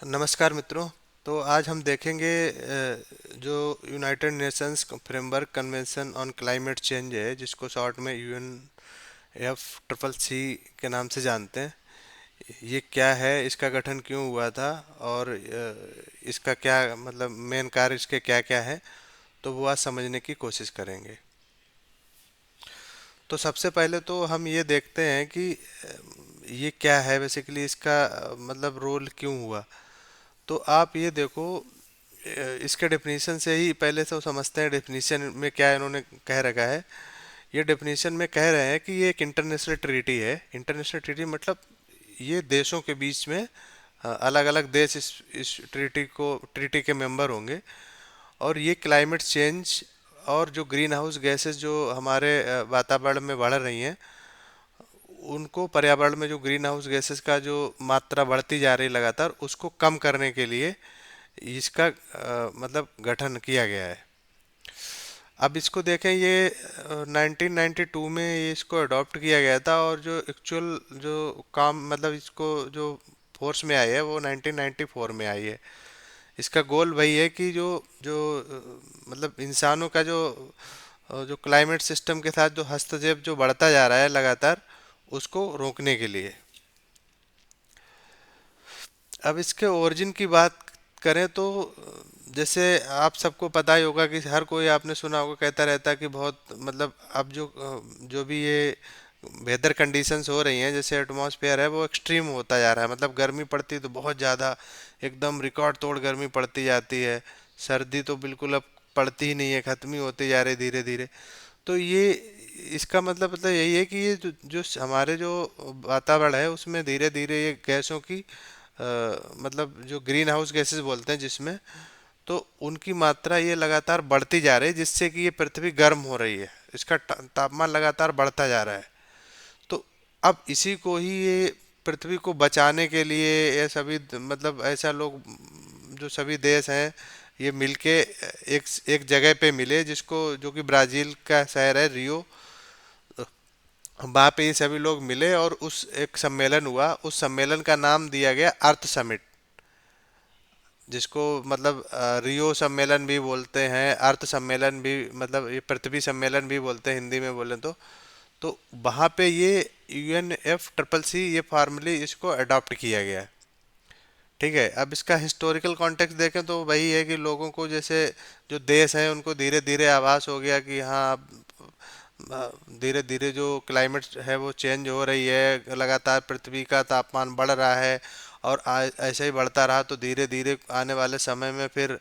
नमस्कार मित्रों। तो आज हम देखेंगे जो United Nations framework convention on climate change है, जिसको शॉर्ट में यूएन एफ ट्रिपल सी के नाम से जानते हैं। ये क्या है, इसका गठन क्यों हुआ था और इसका क्या मतलब मेन कार्य इसके क्या क्या है, तो वो आज समझने की कोशिश करेंगे। तो सबसे पहले तो हम ये देखते हैं कि ये क्या है बेसिकली, इसका मतलब रोल क्यों हुआ। तो आप ये देखो, इसके डेफिनेशन से ही पहले से वो समझते हैं डेफिनेशन में क्या इन्होंने कह रखा है। ये डेफिनेशन में कह रहे हैं कि ये एक इंटरनेशनल ट्रीटी है। इंटरनेशनल ट्रीटी मतलब ये देशों के बीच में अलग अलग देश इस ट्रीटी के मेंबर होंगे। और ये क्लाइमेट चेंज और जो ग्रीन हाउस गैसेस जो हमारे वातावरण में बढ़ रही हैं, उनको पर्यावरण में जो ग्रीन हाउस गैसेस का जो मात्रा बढ़ती जा रही है लगातार, उसको कम करने के लिए इसका मतलब गठन किया गया है। अब इसको देखें, ये 1992 में ये इसको अडॉप्ट किया गया था, और जो एक्चुअल जो काम मतलब इसको जो फोर्स में आई है वो 1994 में आई है। इसका गोल वही है कि जो जो मतलब इंसानों का जो क्लाइमेट सिस्टम के साथ जो हस्तक्षेप जो बढ़ता जा रहा है लगातार, उसको रोकने के लिए। अब इसके ओरिजिन की बात करें तो जैसे आप सबको पता ही होगा कि हर कोई आपने सुना होगा, कहता रहता है कि बहुत मतलब अब जो भी ये वेदर कंडीशंस हो रही हैं, जैसे एटमॉस्फेयर है वो एक्सट्रीम होता जा रहा है। मतलब गर्मी पड़ती तो बहुत ज़्यादा, एकदम रिकॉर्ड तोड़ गर्मी पड़ती जाती है। सर्दी तो बिल्कुल अब पड़ती ही नहीं है, ख़त्म ही होती जा रही धीरे धीरे। तो ये इसका मतलब यही है कि ये जो हमारे जो वातावरण है उसमें धीरे धीरे ये गैसों की मतलब जो ग्रीन हाउस गैसेस बोलते हैं जिसमें, तो उनकी मात्रा ये लगातार बढ़ती जा रही है, जिससे कि ये पृथ्वी गर्म हो रही है। इसका तापमान लगातार बढ़ता जा रहा है। तो अब इसी को ही ये पृथ्वी को बचाने के लिए ये सभी मतलब ऐसा लोग जो सभी देश हैं, ये मिलके एक एक जगह पे मिले, जिसको जो कि ब्राजील का शहर है रियो। वहाँ पे ये सभी लोग मिले और उस एक सम्मेलन हुआ। उस सम्मेलन का नाम दिया गया अर्थ समिट, जिसको मतलब रियो सम्मेलन भी बोलते हैं, अर्थ सम्मेलन भी, मतलब ये पृथ्वी सम्मेलन भी बोलते हैं हिंदी में बोले तो वहाँ पे ये यूएन एफ ट्रिपल सी ये फार्मली इसको अडॉप्ट किया गया है। ठीक है, अब इसका हिस्टोरिकल कॉन्टेक्स्ट देखें तो वही है कि लोगों को जैसे जो देश हैं उनको धीरे धीरे आभास हो गया कि हाँ, धीरे धीरे जो क्लाइमेट है वो चेंज हो रही है, लगातार पृथ्वी का तापमान बढ़ रहा है। और ऐसे ही बढ़ता रहा तो धीरे धीरे आने वाले समय में फिर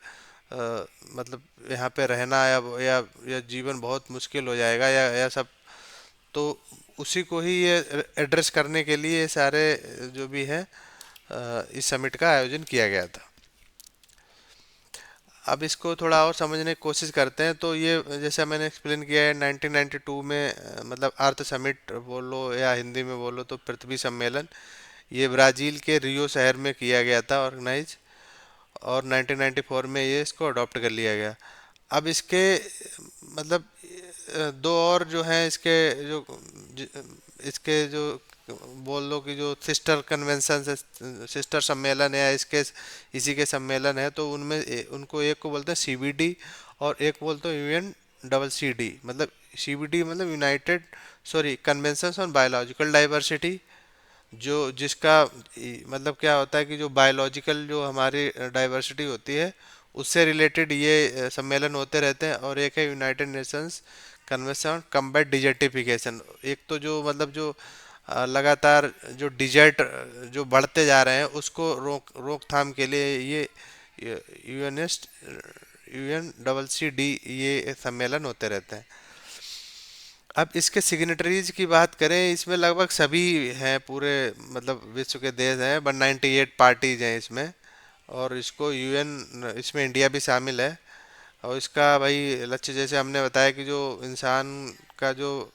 मतलब यहाँ पे रहना या जीवन बहुत मुश्किल हो जाएगा या सब। तो उसी को ही ये एड्रेस करने के लिए ये सारे जो भी है इस समिट का आयोजन किया गया था। अब इसको थोड़ा और समझने की कोशिश करते हैं। तो ये जैसे मैंने एक्सप्लेन किया है 1992 में मतलब अर्थ समिट बोलो या हिंदी में बोलो तो पृथ्वी सम्मेलन, ये ब्राज़ील के रियो शहर में किया गया था ऑर्गेनाइज। और 1994 में ये इसको अडॉप्ट कर लिया गया। अब इसके मतलब दो और जो हैं इसके जो ज- इसके जो बोल लो कि जो सिस्टर कन्वेंशन है, सिस्टर सम्मेलन है इसके, इसी के सम्मेलन है, तो उनमें उनको एक को बोलते हैं सीबीडी और एक बोलते हैं यूएन डबल सी डी। मतलब सीबीडी मतलब United sorry convention on biological diversity, जो जिसका मतलब क्या होता है कि जो बायोलॉजिकल जो हमारी डाइवर्सिटी होती है उससे रिलेटेड ये सम्मेलन होते रहते हैं। और एक है United Nations convention combat desertification. एक तो जो मतलब जो लगातार जो डिजर्ट जो बढ़ते जा रहे हैं उसको रोकथाम के लिए ये यूएनएस यूएन डबल सी डी ये सम्मेलन होते रहते हैं। अब इसके सिग्नेटरीज की बात करें, इसमें लगभग सभी हैं, पूरे मतलब विश्व के देश हैं, बट 98 पार्टीज हैं इसमें। और इसको यूएन, इसमें इंडिया भी शामिल है। और इसका भाई लक्ष्य जैसे हमने बताया कि जो इंसान का जो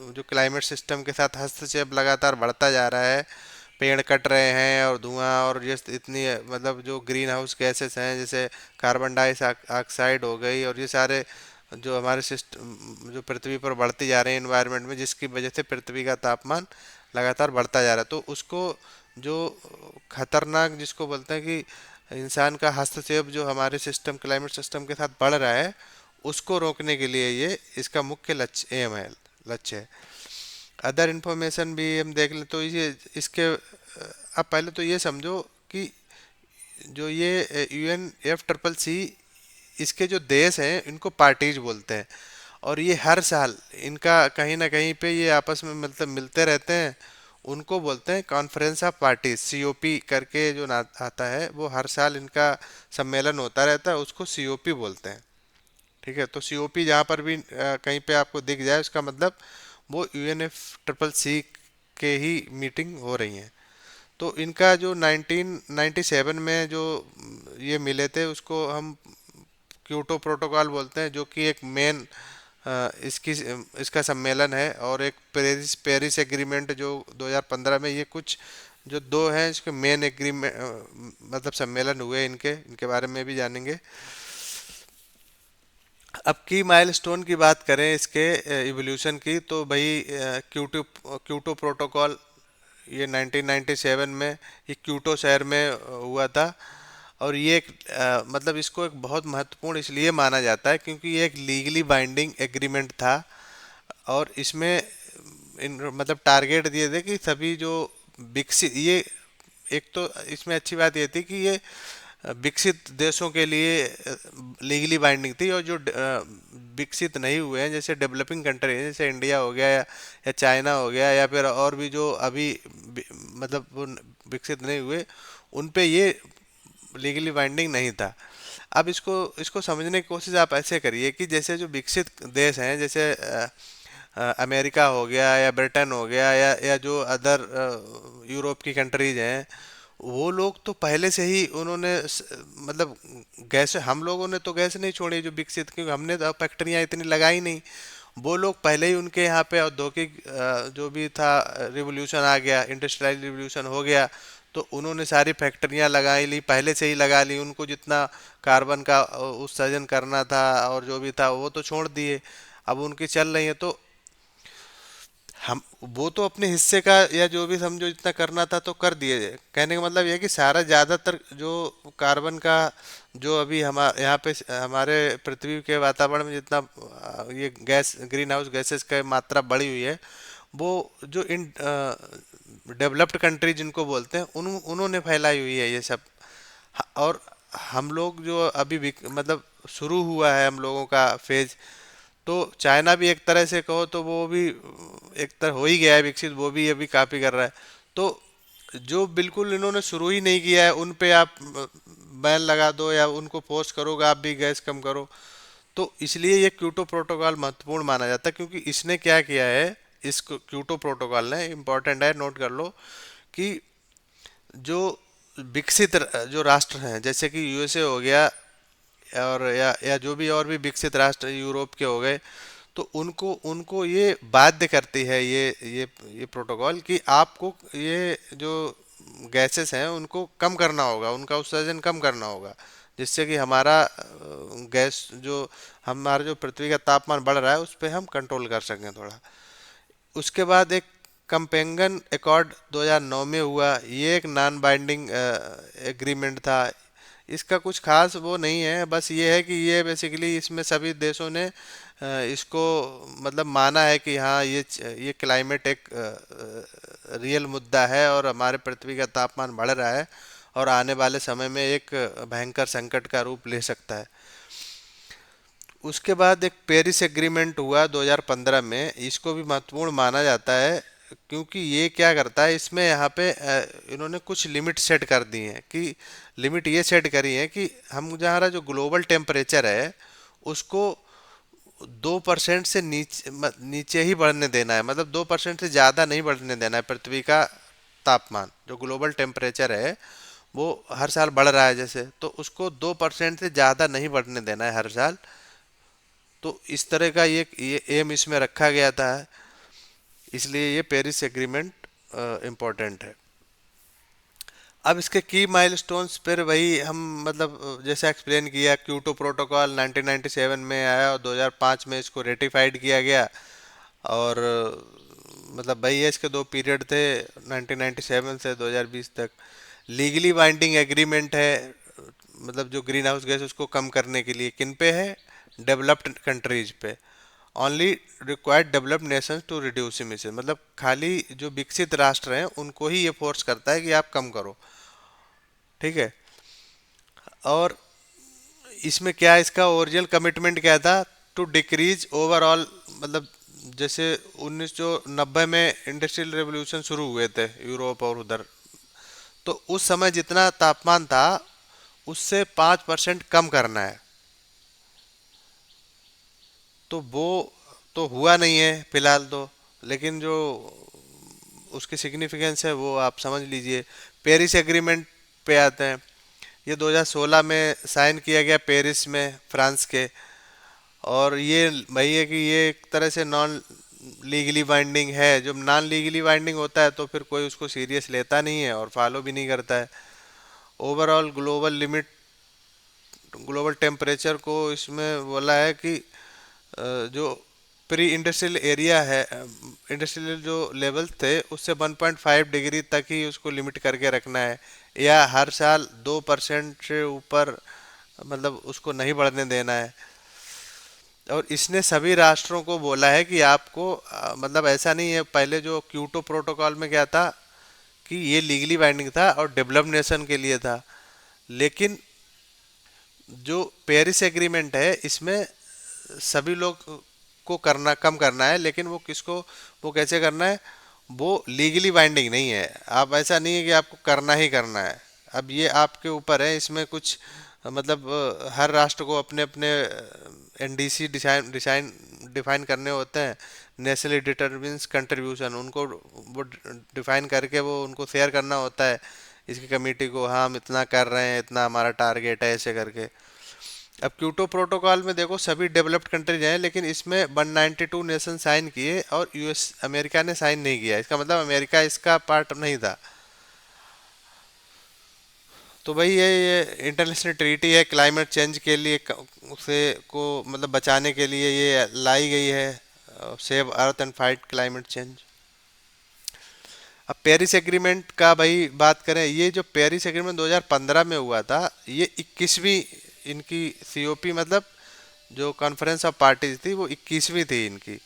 जो क्लाइमेट सिस्टम के साथ हस्तक्षेप लगातार बढ़ता जा रहा है, पेड़ कट रहे हैं और धुआं और ये इतनी मतलब जो ग्रीन हाउस गैसेस हैं जैसे कार्बन डाइऑक्साइड हो गई, और ये सारे जो हमारे सिस्टम जो पृथ्वी पर बढ़ती जा रही है इन्वायरमेंट में, जिसकी वजह से पृथ्वी का तापमान लगातार बढ़ता जा रहा है। तो उसको जो खतरनाक जिसको बोलते हैं कि इंसान का हस्तक्षेप जो हमारे सिस्टम, क्लाइमेट सिस्टम के साथ बढ़ रहा है, उसको रोकने के लिए ये इसका मुख्य लक्ष्य एम है, लक्ष्य है। अदर इन्फॉर्मेशन भी हम देख लें तो ये इसके अब पहले तो ये समझो कि जो ये UNFCCC, इसके जो देश हैं इनको पार्टीज बोलते हैं, और ये हर साल इनका कहीं ना कहीं पे ये आपस में मतलब मिलते रहते हैं। उनको बोलते हैं कॉन्फ्रेंस ऑफ पार्टीज, COP करके जो ना आता है, वो हर साल इनका सम्मेलन होता रहता है, उसको COP बोलते हैं। ठीक है, तो COP जहाँ पर भी कहीं पे आपको दिख जाए, उसका मतलब वो UNFCCC के ही मीटिंग हो रही है। तो इनका जो 1997 में जो ये मिले थे, उसको हम क्योटो प्रोटोकॉल बोलते हैं, जो कि एक मेन इसकी इसका सम्मेलन है। और एक पेरिस पेरिस एग्रीमेंट जो 2015 में, ये कुछ जो दो हैं इसके मेन एग्रीमेंट मतलब सम्मेलन हुए इनके, इनके बारे में भी जानेंगे। अब की माइलस्टोन की बात करें इसके इवोल्यूशन की, तो भाई क्यूटो क्यूटो प्रोटोकॉल ये 1997 में ये क्यूटो शहर में हुआ था। और ये एक मतलब इसको एक बहुत महत्वपूर्ण इसलिए माना जाता है क्योंकि ये एक लीगली बाइंडिंग एग्रीमेंट था। और इसमें इन मतलब टारगेट दिए थे कि सभी जो विकसित ये, एक तो इसमें अच्छी बात ये थी कि ये विकसित देशों के लिए लीगली बाइंडिंग थी, और जो विकसित नहीं हुए हैं, जैसे डेवलपिंग कंट्री है, जैसे इंडिया हो गया या चाइना हो गया, या फिर और भी जो अभी मतलब वो विकसित नहीं हुए, उन पे ये लीगली बाइंडिंग नहीं था। अब इसको इसको समझने की कोशिश आप ऐसे करिए कि जैसे जो विकसित देश हैं, जैसे अमेरिका हो गया या ब्रिटेन हो गया या जो अदर यूरोप की कंट्रीज हैं, वो लोग तो पहले से ही उन्होंने मतलब गैस, हम लोगों ने तो गैस नहीं छोड़ी जो विकसित, क्योंकि हमने तो फैक्ट्रियाँ इतनी लगाई नहीं। वो लोग पहले ही उनके यहाँ पे औद्योगिक जो भी था रिवोल्यूशन आ गया, इंडस्ट्रियल रिवोल्यूशन हो गया, तो उन्होंने सारी फैक्ट्रियाँ लगाई ली, पहले से ही लगा ली। उनको जितना कार्बन का उत्सर्जन करना था और जो भी था वो तो छोड़ दिए, अब उनकी चल रही है। तो हम वो तो अपने हिस्से का या जो भी समझो जितना करना था तो कर दिए। कहने का मतलब ये है कि सारा ज़्यादातर जो कार्बन का जो अभी हमारे यहाँ पे हमारे पृथ्वी के वातावरण में जितना ये गैस, ग्रीन हाउस गैसेस का मात्रा बढ़ी हुई है, वो जो इन डेवलप्ड कंट्री जिनको बोलते हैं उन्होंने फैलाई हुई है ये सब। और हम लोग जो अभी मतलब शुरू हुआ है हम लोगों का फेज, तो चाइना भी एक तरह से कहो तो वो भी एक तरह हो ही गया है विकसित, वो भी अभी काफ़ी कर रहा है। तो जो बिल्कुल इन्होंने शुरू ही नहीं किया है उन पे आप बैन लगा दो या उनको फोर्स करोगे आप भी गैस कम करो। तो इसलिए ये क्योटो प्रोटोकॉल महत्वपूर्ण माना जाता है, क्योंकि इसने क्या किया है, इस क्योटो प्रोटोकॉल ने, इम्पोर्टेंट है नोट कर लो, कि जो विकसित जो राष्ट्र हैं जैसे कि USA हो गया, और या जो भी और भी विकसित राष्ट्र यूरोप के हो गए, तो उनको उनको ये बाध्य करती है ये प्रोटोकॉल कि आपको ये जो गैसेस हैं उनको कम करना होगा, उनका उत्सर्जन कम करना होगा, जिससे कि हमारा गैस जो हमारा जो पृथ्वी का तापमान बढ़ रहा है उस पर हम कंट्रोल कर सकें थोड़ा। उसके बाद एक कंपेंगन अकॉर्ड 2009 में हुआ, ये एक नॉन बाइंडिंग एग्रीमेंट था। इसका कुछ खास वो नहीं है, बस ये है कि ये बेसिकली इसमें सभी देशों ने इसको मतलब माना है कि हाँ ये क्लाइमेट एक रियल मुद्दा है और हमारे पृथ्वी का तापमान बढ़ रहा है और आने वाले समय में एक भयंकर संकट का रूप ले सकता है। उसके बाद एक पेरिस एग्रीमेंट हुआ 2015 में, इसको भी महत्वपूर्ण माना जाता है, क्योंकि ये क्या करता है, इसमें यहाँ पे इन्होंने कुछ लिमिट सेट कर दी हैं कि लिमिट ये सेट करी है कि हम हमारा जो ग्लोबल टेम्परेचर है उसको 2% से नीचे ही बढ़ने देना है, मतलब 2% से ज़्यादा नहीं बढ़ने देना है पृथ्वी का तापमान। जो ग्लोबल टेम्परेचर है वो हर साल बढ़ रहा है जैसे, तो उसको 2% से ज़्यादा नहीं बढ़ने देना है हर साल। तो इस तरह का ये एम इसमें रखा गया था, इसलिए ये पेरिस एग्रीमेंट इम्पोर्टेंट है। अब इसके की माइलस्टोन्स पर वही हम मतलब जैसे एक्सप्लेन किया, क्योटो प्रोटोकॉल 1997 में आया और 2005 में इसको रेटिफाइड किया गया। और मतलब भाई ये इसके दो पीरियड थे, 1997 से 2020 तक। लीगली बाइंडिंग एग्रीमेंट है मतलब जो ग्रीन हाउस गैस उसको कम करने के लिए किन पे है? डेवलप्ड कंट्रीज पे। Only required developed nations to reduce emission, मतलब खाली जो विकसित राष्ट्र हैं उनको ही ये फोर्स करता है कि आप कम करो। ठीक है। और इसमें क्या, इसका ओरिजिनल कमिटमेंट क्या था? टू डिक्रीज ओवरऑल, मतलब जैसे 1990 में इंडस्ट्रियल रेवोल्यूशन शुरू हुए थे यूरोप और उधर, तो उस समय जितना तापमान था उससे 5% कम करना है। तो वो तो हुआ नहीं है फिलहाल तो, लेकिन जो उसकी सिग्निफिकेंस है वो आप समझ लीजिए। पेरिस एग्रीमेंट पे आते हैं। ये 2016 में साइन किया गया पेरिस में, फ्रांस के। और ये वही है कि ये एक तरह से नॉन लीगली बाइंडिंग है। जब नॉन लीगली बाइंडिंग होता है तो फिर कोई उसको सीरियस लेता नहीं है और फॉलो भी नहीं करता है। Overall global limit, global temperature को इसमें बोला है कि जो प्री इंडस्ट्रियल एरिया है, इंडस्ट्रियल जो लेवल थे उससे 1.5 डिग्री तक ही उसको लिमिट करके रखना है, या हर साल 2% से ऊपर मतलब उसको नहीं बढ़ने देना है। और इसने सभी राष्ट्रों को बोला है कि आपको मतलब ऐसा नहीं है, पहले जो क्योटो प्रोटोकॉल में क्या था कि ये लीगली बाइंडिंग था और डेवलप्ड नेशन के लिए था, लेकिन जो पेरिस एग्रीमेंट है इसमें सभी लोग को करना, कम करना है, लेकिन वो किसको, वो कैसे करना है? वो लीगली बाइंडिंग नहीं है। आप ऐसा नहीं है कि आपको करना ही करना है। अब ये आपके ऊपर है, इसमें कुछ मतलब हर राष्ट्र को अपने अपने एनडीसी डिजाइन डिजाइन डिफाइन करने होते हैं। नेशनली डिटरमिन्स कंट्रीब्यूशन, उनको वो डिफाइन करके वो उनको शेयर करना होता है इसकी कमेटी को। हाँ हम इतना कर रहे हैं, इतना हमारा टारगेट है, ऐसे करके। अब क्योटो प्रोटोकॉल में देखो सभी डेवलप्ड कंट्रीज हैं, लेकिन इसमें 192 नेशन साइन किए और यूएस, अमेरिका ने साइन नहीं किया। इसका मतलब अमेरिका इसका पार्ट नहीं था। तो भाई ये इंटरनेशनल ट्रीटी है क्लाइमेट चेंज के लिए, उसे को मतलब बचाने के लिए ये लाई गई है, save earth and fight climate change. अब पेरिस एग्रीमेंट का भाई बात करें, ये जो पेरिस एग्रीमेंट 2015 में हुआ था, ये 21वीं इनकी सीओपी, मतलब जो कॉन्फ्रेंस ऑफ पार्टीज थी वो 21वीं थी इनकी।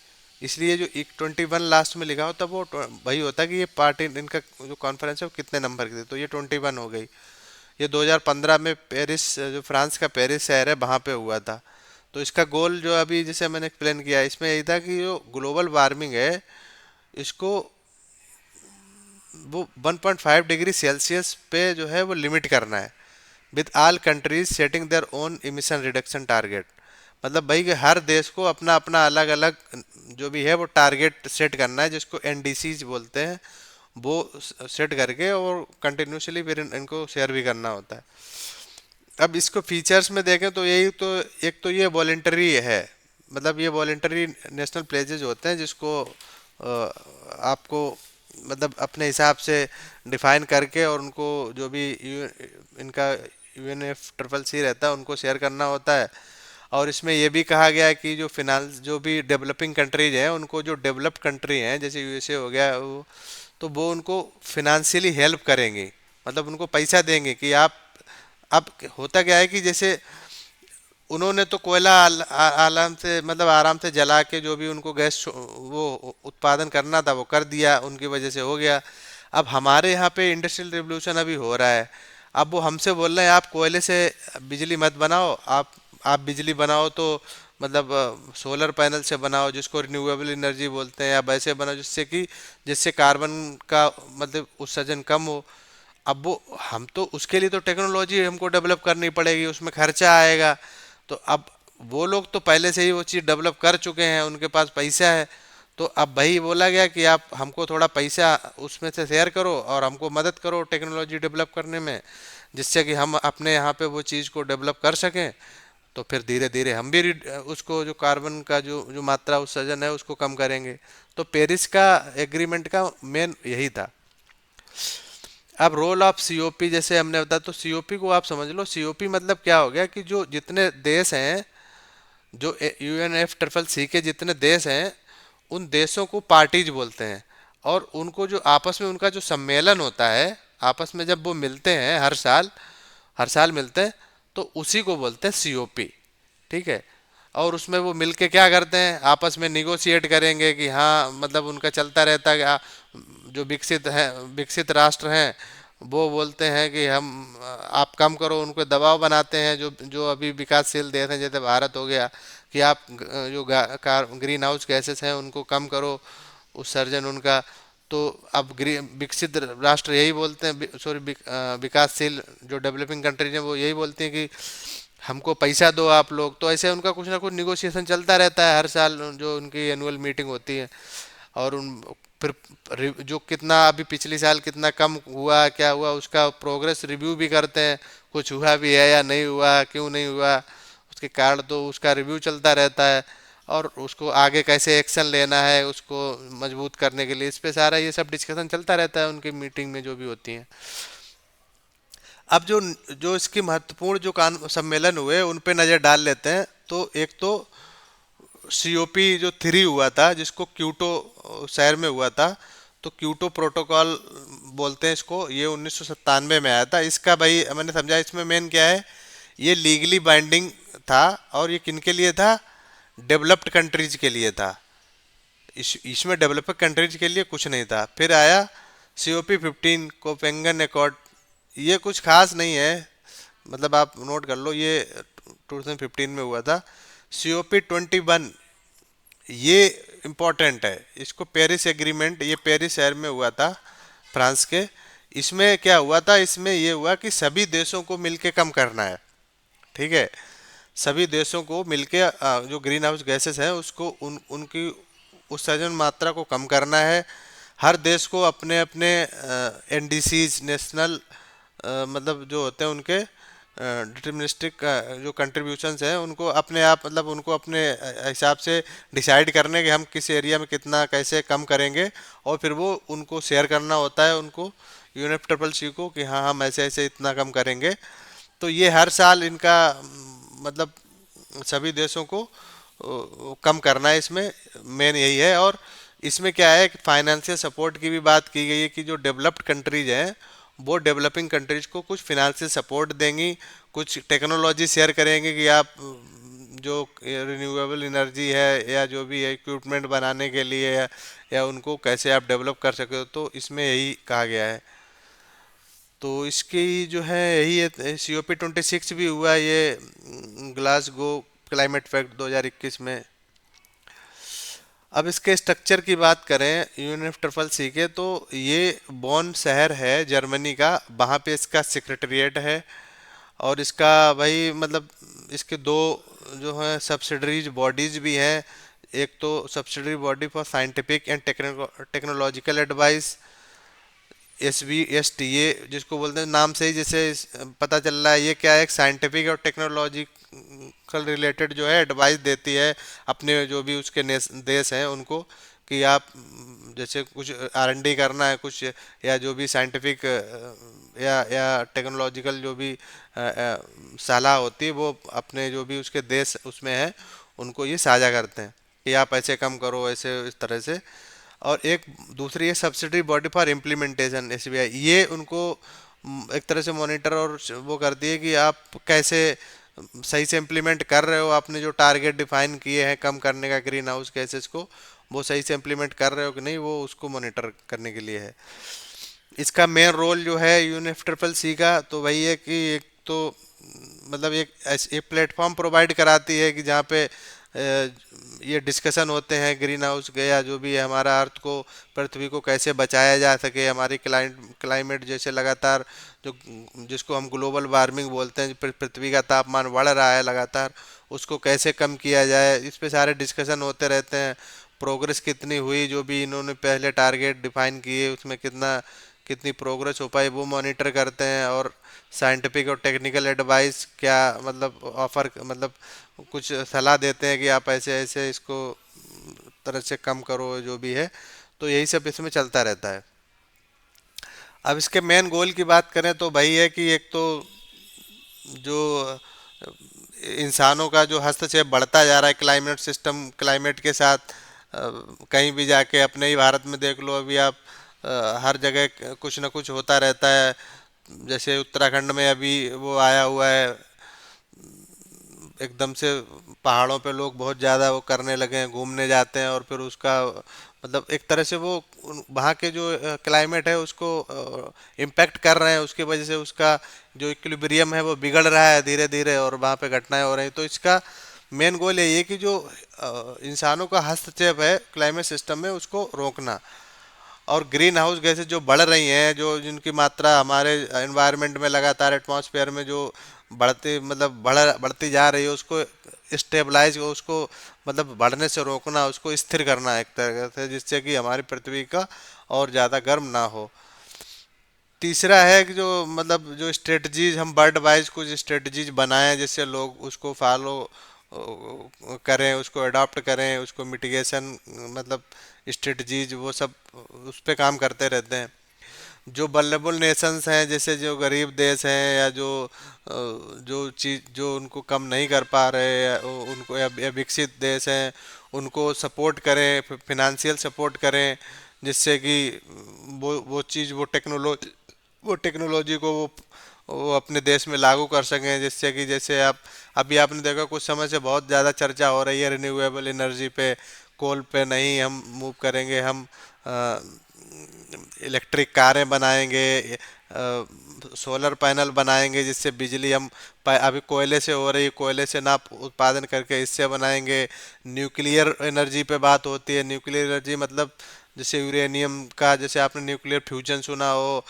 इसलिए जो 21 लास्ट में लिखा होता वो वही होता कि ये पार्टी इनका जो कॉन्फ्रेंस है वो कितने नंबर की थी, तो ये 21 हो गई। ये 2015 में पेरिस, जो फ्रांस का पेरिस शहर है वहाँ पे हुआ था। तो इसका गोल जो अभी जैसे मैंने एक्सप्लेन किया इसमें यही था कि जो ग्लोबल वार्मिंग है इसको वो 1.5 डिग्री सेल्सियस पे जो है वो लिमिट करना है, with all countries setting their own emission reduction target. मतलब भाई कि हर देश को अपना अपना अलग अलग जो भी है वो टारगेट सेट करना है, जिसको एनडीसीज बोलते हैं। वो सेट करके और कंटिन्यूसली फिर इनको शेयर भी करना होता है। अब इसको फीचर्स में देखें तो यही तो, एक तो ये वॉलेंटरी है, मतलब ये वॉलेंटरी नेशनल प्लेजेज होते हैं जिसको आपको मतलब अपने हिसाब से डिफाइन करके और उनको जो भी इनका यूएनएफ ट्रिपल सी रहता है उनको शेयर करना होता है। और इसमें ये भी कहा गया है कि जो फिनांस, जो भी डेवलपिंग कंट्रीज हैं उनको, जो डेवलप्ड कंट्री हैं जैसे यूएसए हो गया वो, तो वो उनको फिनेंशियली हेल्प करेंगे, मतलब उनको पैसा देंगे कि आप। अब होता क्या है कि जैसे उन्होंने तो कोयला आराम से, मतलब आराम से जला के जो भी उनको गैस वो उत्पादन करना था वो कर दिया, उनकी वजह से हो गया। अब हमारे यहाँ पे इंडस्ट्रियल रिवोल्यूशन अभी हो रहा है। अब वो हमसे बोल रहे हैं आप कोयले से बिजली मत बनाओ, आप बिजली बनाओ तो मतलब सोलर पैनल से बनाओ जिसको रिन्यूएबल एनर्जी बोलते हैं, या वैसे बनाओ जिससे कि जिससे कार्बन का मतलब उत्सर्जन कम हो। अब वो हम तो उसके लिए तो टेक्नोलॉजी हमको डेवलप करनी पड़ेगी, उसमें खर्चा आएगा। तो अब वो लोग तो पहले से ही वो चीज़ डेवलप कर चुके हैं, उनके पास पैसा है। तो अब वही बोला गया कि आप हमको थोड़ा पैसा उसमें से शेयर करो और हमको मदद करो टेक्नोलॉजी डेवलप करने में, जिससे कि हम अपने यहाँ पे वो चीज़ को डेवलप कर सकें। तो फिर धीरे धीरे हम भी उसको जो कार्बन का जो जो मात्रा उत्सर्जन है उसको कम करेंगे। तो पेरिस का एग्रीमेंट का मेन यही था। अब रोल ऑफ सीओपी जैसे हमने बताया, तो सीओपी को आप समझ लो, सीओपी मतलब क्या हो गया कि जो जितने देश हैं, जो यूएनएफ ट्रिपल सी के जितने देश हैं उन देशों को पार्टीज बोलते हैं। और उनको जो आपस में उनका जो सम्मेलन होता है, आपस में जब वो मिलते हैं हर साल मिलते हैं, तो उसी को बोलते हैं सीओपी। ठीक है। और उसमें वो मिलके क्या करते हैं, आपस में निगोशिएट करेंगे कि हाँ मतलब उनका चलता रहता है कि जो विकसित है, विकसित राष्ट्र हैं, वो बोलते हैं कि हम आप कम करो, उनको दबाव बनाते हैं जो जो अभी विकासशील देश हैं जैसे भारत हो गया, कि आप जो ग्रीन हाउस गैसेस हैं उनको कम करो, उत्सर्जन उनका। तो अब विकसित राष्ट्र यही बोलते हैं, सॉरी विकासशील जो डेवलपिंग कंट्रीज हैं वो यही बोलती हैं कि हमको पैसा दो आप लोग। तो ऐसे उनका कुछ ना कुछ निगोशिएशन चलता रहता है हर साल, जो उनकी एनुअल मीटिंग होती है। और उन फिर जो कितना अभी पिछली साल कितना कम हुआ क्या हुआ उसका प्रोग्रेस रिव्यू भी करते हैं, कुछ हुआ भी है या नहीं हुआ, क्यों नहीं हुआ, उसके कारण तो उसका रिव्यू चलता रहता है। और उसको आगे कैसे एक्शन लेना है उसको मजबूत करने के लिए, इस पे सारा ये सब डिस्कशन चलता रहता है उनकी मीटिंग में जो भी होती है। अब जो जो इसकी महत्वपूर्ण जो कान सम्मेलन हुए उन पे नज़र डाल लेते हैं। तो एक तो सीओपी जो 3 हुआ था जिसको क्यूटो शहर में हुआ था, तो क्यूटो प्रोटोकॉल बोलते हैं इसको, ये 1997 में आया था। इसका भाई मैंने समझा इसमें मेन क्या है, ये लीगली बाइंडिंग था। और ये किन के लिए था, डेवलप्ड कंट्रीज के लिए था। इसमें डेवलप्ड कंट्रीज के लिए कुछ नहीं था। फिर आया COP 15 कोपेंगन अकॉर्ड, ये कुछ खास नहीं है, मतलब आप नोट कर लो, ये 2015 में हुआ था। COP 21 ये इम्पोर्टेंट है, इसको पेरिस एग्रीमेंट, ये पेरिस शहर में हुआ था फ्रांस के। इसमें क्या हुआ था, इसमें ये हुआ कि सभी देशों को मिलके कम करना है। ठीक है। सभी देशों को मिलके जो ग्रीन हाउस गैसेस हैं उसको उनकी उत्सर्जन मात्रा को कम करना है। हर देश को अपने अपने NDCs नेशनल मतलब जो होते हैं उनके डिटर्मिनिस्टिक जो कंट्रीब्यूशंस हैं उनको अपने आप मतलब उनको अपने हिसाब से डिसाइड करने कि हम किस एरिया में कितना कैसे कम करेंगे। और फिर वो उनको शेयर करना होता है उनको, UNFCCC को, कि हाँ हम ऐसे ऐसे इतना कम करेंगे। तो ये हर साल इनका मतलब सभी देशों को कम करना है, इसमें मेन यही है। और इसमें क्या है कि फाइनेंशियल सपोर्ट की भी बात की गई है कि जो डेवलप्ड कंट्रीज हैं वो डेवलपिंग कंट्रीज को कुछ फिनेंशियल सपोर्ट देंगी, कुछ टेक्नोलॉजी शेयर करेंगे कि आप जो रिन्यूएबल एनर्जी है या जो भी है इक्विपमेंट बनाने के लिए या उनको कैसे आप डेवलप कर सके हो, तो इसमें यही कहा गया है। तो इसकी जो है यही है, COP 26 भी हुआ ये ग्लासगो क्लाइमेट पैक्ट 2021 में। अब इसके स्ट्रक्चर की बात करें UNFCCC के, तो ये बॉन शहर है जर्मनी का, वहाँ पे इसका सेक्रेटरीट है। और इसका भाई मतलब इसके दो जो है सब्सिडरीज बॉडीज भी हैं। एक तो subsidiary body for scientific and technological advice, SBST, ये जिसको बोलते हैं नाम से ही जैसे पता चल रहा है, ये क्या है, एक साइंटिफिक और टेक्नोलॉजिकल रिलेटेड जो है एडवाइस देती है अपने जो भी उसके देश हैं उनको, कि आप जैसे कुछ R&D करना है कुछ, या जो भी साइंटिफिक या टेक्नोलॉजिकल जो भी सलाह होती है वो अपने जो भी उसके देश उसमें है उनको ये साझा करते हैं कि आप ऐसे कम करो, ऐसे इस तरह से। और एक दूसरी है subsidiary body for implementation, SBI, ये उनको एक तरह से मॉनिटर और वो करती है कि आप कैसे सही से इम्प्लीमेंट कर रहे हो, आपने जो टारगेट डिफाइन किए हैं कम करने का ग्रीन हाउस गैसेस को, वो सही से इम्प्लीमेंट कर रहे हो कि नहीं, वो उसको मॉनिटर करने के लिए है। इसका मेन रोल जो है UNFCCC का तो वही है कि एक तो मतलब एक प्लेटफॉर्म प्रोवाइड कराती है कि जहाँ पे ये डिस्कशन होते हैं ग्रीन हाउस गया जो भी है हमारा अर्थ को, पृथ्वी को कैसे बचाया जा सके, हमारी क्लाइमेट जैसे लगातार जो जिसको हम ग्लोबल वार्मिंग बोलते हैं, पृथ्वी का तापमान बढ़ रहा है लगातार, उसको कैसे कम किया जाए, इस पे सारे डिस्कशन होते रहते हैं। प्रोग्रेस कितनी हुई, जो भी इन्होंने पहले टारगेट डिफाइन किए उसमें कितना कितनी प्रोग्रेस हो पाई वो मॉनिटर करते हैं। और साइंटिफिक और टेक्निकल एडवाइस क्या मतलब ऑफर मतलब कुछ सलाह देते हैं कि आप ऐसे ऐसे इसको तरह से कम करो जो भी है। तो यही सब इसमें चलता रहता है। अब इसके मेन गोल की बात करें तो वही है कि एक तो जो इंसानों का जो हस्तक्षेप बढ़ता जा रहा है क्लाइमेट सिस्टम क्लाइमेट के साथ, कहीं भी जाके अपने ही भारत में देख लो अभी आप, हर जगह कुछ ना कुछ होता रहता है। जैसे उत्तराखंड में अभी वो आया हुआ है एकदम से पहाड़ों पे लोग बहुत ज़्यादा वो करने लगे हैं, घूमने जाते हैं, और फिर उसका मतलब एक तरह से वो वहाँ के जो क्लाइमेट है उसको इम्पेक्ट कर रहे हैं, उसकी वजह से उसका जो इक्विलिब्रियम है वो बिगड़ रहा है धीरे धीरे, और वहाँ पे घटनाएं हो रही हैं। तो इसका मेन गोल यही है कि जो इंसानों का हस्तक्षेप है क्लाइमेट सिस्टम में उसको रोकना। और ग्रीन हाउस गैसेज जो बढ़ रही हैं, जो जिनकी मात्रा हमारे एनवायरनमेंट में लगातार एटमॉस्फेयर में जो बढ़ती मतलब बढ़ती जा रही है, उसको स्टेबलाइज, उसको मतलब बढ़ने से रोकना, उसको स्थिर करना एक तरह से, जिससे कि हमारी पृथ्वी का और ज़्यादा गर्म ना हो। तीसरा है कि जो मतलब जो स्ट्रेटजीज हम वर्ल्ड वाइज कुछ स्ट्रेटजीज बनाएं जिससे लोग उसको फॉलो करें, उसको अडॉप्ट करें, उसको मिटिगेशन मतलब स्ट्रेटजीज वो सब उस पे काम करते रहते हैं। जो वल्नरेबल नेशंस हैं, जैसे जो गरीब देश हैं, या जो जो चीज जो उनको कम नहीं कर पा रहे हैं, उनको या विकसित देश हैं, उनको सपोर्ट करें, फिनेंशियल सपोर्ट करें, जिससे कि वो चीज़ वो टेक्नोलॉजी को वो अपने देश में लागू कर सकें, जिससे कि जैसे आप अभी आपने देखा कुछ समय से बहुत ज़्यादा चर्चा हो रही है रिन्यूएबल एनर्जी पे, कोल पे नहीं हम मूव करेंगे, हम इलेक्ट्रिक कारें बनाएंगे, सोलर पैनल बनाएंगे, जिससे बिजली हम अभी कोयले से हो रही है, कोयले से ना उत्पादन करके इससे बनाएंगे। न्यूक्लियर एनर्जी पे बात होती है, न्यूक्लियर एनर्जी मतलब जैसे यूरेनियम का, जैसे आपने न्यूक्लियर फ्यूजन सुना हो,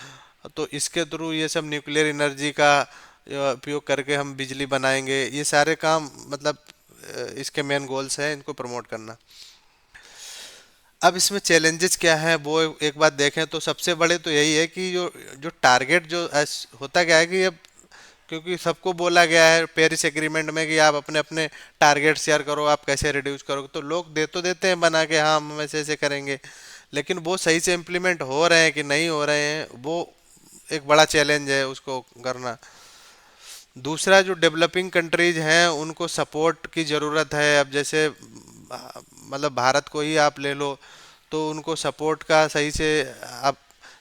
तो इसके थ्रू ये सब न्यूक्लियर एनर्जी का उपयोग करके हम बिजली बनाएंगे। ये सारे काम मतलब इसके मेन गोल्स हैं, इनको प्रमोट करना। अब इसमें चैलेंजेस क्या हैं वो एक बात देखें तो सबसे बड़े तो यही है कि जो जो टारगेट जो होता क्या है कि अब क्योंकि सबको बोला गया है पेरिस एग्रीमेंट में कि आप अपने अपने टारगेट शेयर करो, आप कैसे रिड्यूस करोगे, तो लोग दे तो देते हैं बना के, हाँ हम ऐसे ऐसे करेंगे, लेकिन वो सही से इम्प्लीमेंट हो रहे हैं कि नहीं हो रहे हैं, वो एक बड़ा चैलेंज है उसको करना। दूसरा जो डेवलपिंग कंट्रीज हैं उनको सपोर्ट की ज़रूरत है। अब जैसे मतलब भारत को ही आप ले लो, तो उनको सपोर्ट का सही से आप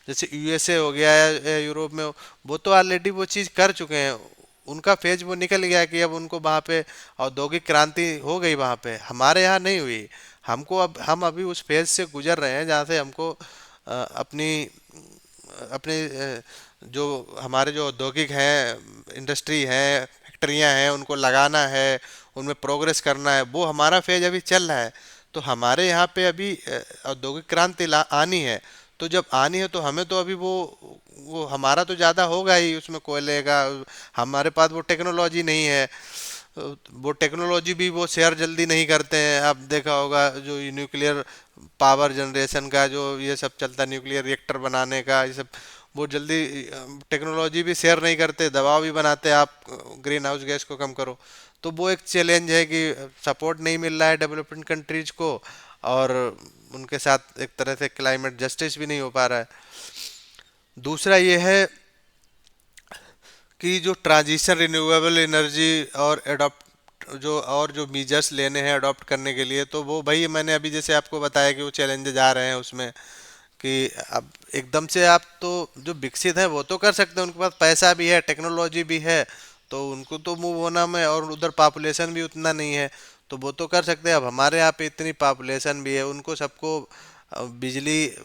जैसे यूएसए हो गया या यूरोप में वो तो ऑलरेडी वो चीज़ कर चुके हैं, उनका फेज वो निकल गया कि अब उनको वहाँ पे औद्योगिक क्रांति हो गई, वहाँ पे हमारे यहाँ नहीं हुई। हमको अब हम अभी उस फेज से गुजर रहे हैं जहाँ से हमको अपनी अपने जो हमारे जो औद्योगिक हैं, इंडस्ट्री है, फैक्ट्रियां हैं, उनको लगाना है, उनमें प्रोग्रेस करना है, वो हमारा फेज अभी चल रहा है। तो हमारे यहाँ पे अभी औद्योगिक क्रांति आनी है। तो जब आनी है तो हमें तो अभी वो हमारा तो ज़्यादा होगा ही उसमें कोयले का, हमारे पास वो टेक्नोलॉजी नहीं है। वो टेक्नोलॉजी भी वो शेयर जल्दी नहीं करते हैं। आप देखा होगा जो ये न्यूक्लियर पावर जनरेशन का जो ये सब चलता है, न्यूक्लियर रिएक्टर बनाने का, ये सब वो जल्दी टेक्नोलॉजी भी शेयर नहीं करते, दबाव भी बनाते हैं आप ग्रीन हाउस गैस को कम करो। तो वो एक चैलेंज है कि सपोर्ट नहीं मिल रहा है डेवलपिंग कंट्रीज को, और उनके साथ एक तरह से क्लाइमेट जस्टिस भी नहीं हो पा रहा है। दूसरा ये है कि जो ट्रांजिशन रिन्यूएबल एनर्जी और अडॉप्ट जो मीजर्स लेने हैं अडॉप्ट करने के लिए, तो वो भाई मैंने अभी जैसे आपको बताया कि वो चैलेंजेस आ रहे हैं उसमें, कि अब एकदम से आप तो जो विकसित है वो तो कर सकते हैं, उनके पास पैसा भी है, टेक्नोलॉजी भी है, तो उनको तो मूव होना में, और उधर पॉपुलेशन भी उतना नहीं है, तो वो तो कर सकते हैं। अब हमारे यहाँ पे इतनी पॉपुलेशन भी है, उनको सबको बिजली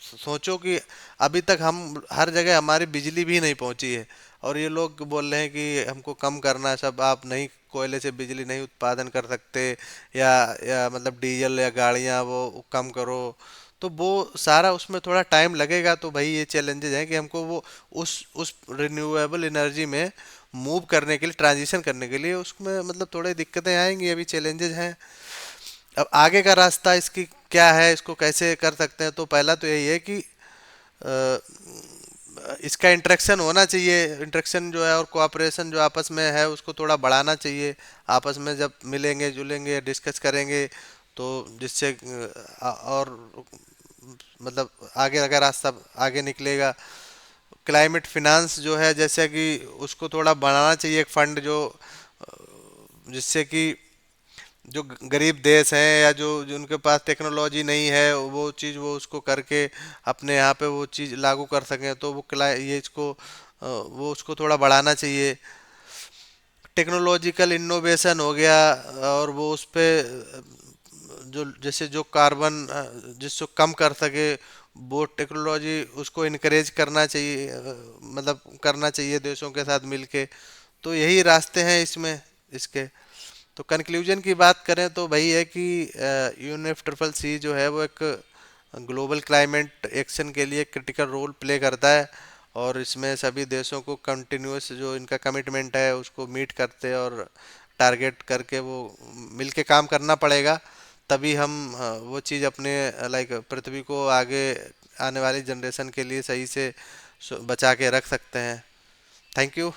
सोचो कि अभी तक हम हर जगह हमारी बिजली भी नहीं पहुंची है, और ये लोग बोल रहे हैं कि हमको कम करना है सब, आप नहीं कोयले से बिजली नहीं उत्पादन कर सकते, या मतलब डीजल या गाड़ियां वो कम करो। तो वो सारा उसमें थोड़ा टाइम लगेगा। तो भाई ये चैलेंजेस हैं कि हमको वो उस रिन्यूएबल एनर्जी में मूव करने के लिए, ट्रांजिशन करने के लिए उसमें मतलब थोड़ी दिक्कतें आएंगी, अभी चैलेंजेस हैं। अब आगे का रास्ता इसकी क्या है, इसको कैसे कर सकते हैं, तो पहला तो यही है कि अ, इसका इंटरेक्शन होना चाहिए, इंटरेक्शन जो है और कोऑपरेशन जो आपस में है उसको थोड़ा बढ़ाना चाहिए। आपस में जब मिलेंगे जुलेंगे डिस्कस करेंगे, तो जिससे और मतलब आगे का रास्ता आगे निकलेगा। क्लाइमेट फिनांस जो है जैसे कि उसको थोड़ा बढ़ाना चाहिए, एक फंड जो जिससे कि जो गरीब देश हैं या जो जिनके पास टेक्नोलॉजी नहीं है वो चीज़ वो उसको करके अपने यहाँ पे वो चीज़ लागू कर सकें, तो वो ये इसको वो उसको थोड़ा बढ़ाना चाहिए। टेक्नोलॉजिकल इनोवेशन हो गया, और वो उस पे जो जैसे जो कार्बन जिसको कम कर सके, वो टेक्नोलॉजी उसको इनकरेज करना चाहिए, मतलब करना चाहिए देशों के साथ मिलके। तो यही रास्ते हैं इसमें, इसके। तो कंक्लूजन की बात करें तो वही है कि UNFCCC जो है वो एक ग्लोबल क्लाइमेट एक्शन के लिए क्रिटिकल रोल प्ले करता है, और इसमें सभी देशों को कंटिन्यूस जो इनका कमिटमेंट है उसको मीट करते और टारगेट करके वो मिलके काम करना पड़ेगा। तभी हम वो चीज़ अपने लाइक पृथ्वी को आगे आने वाली जनरेशन के लिए सही से बचा के रख सकते हैं। Thank you.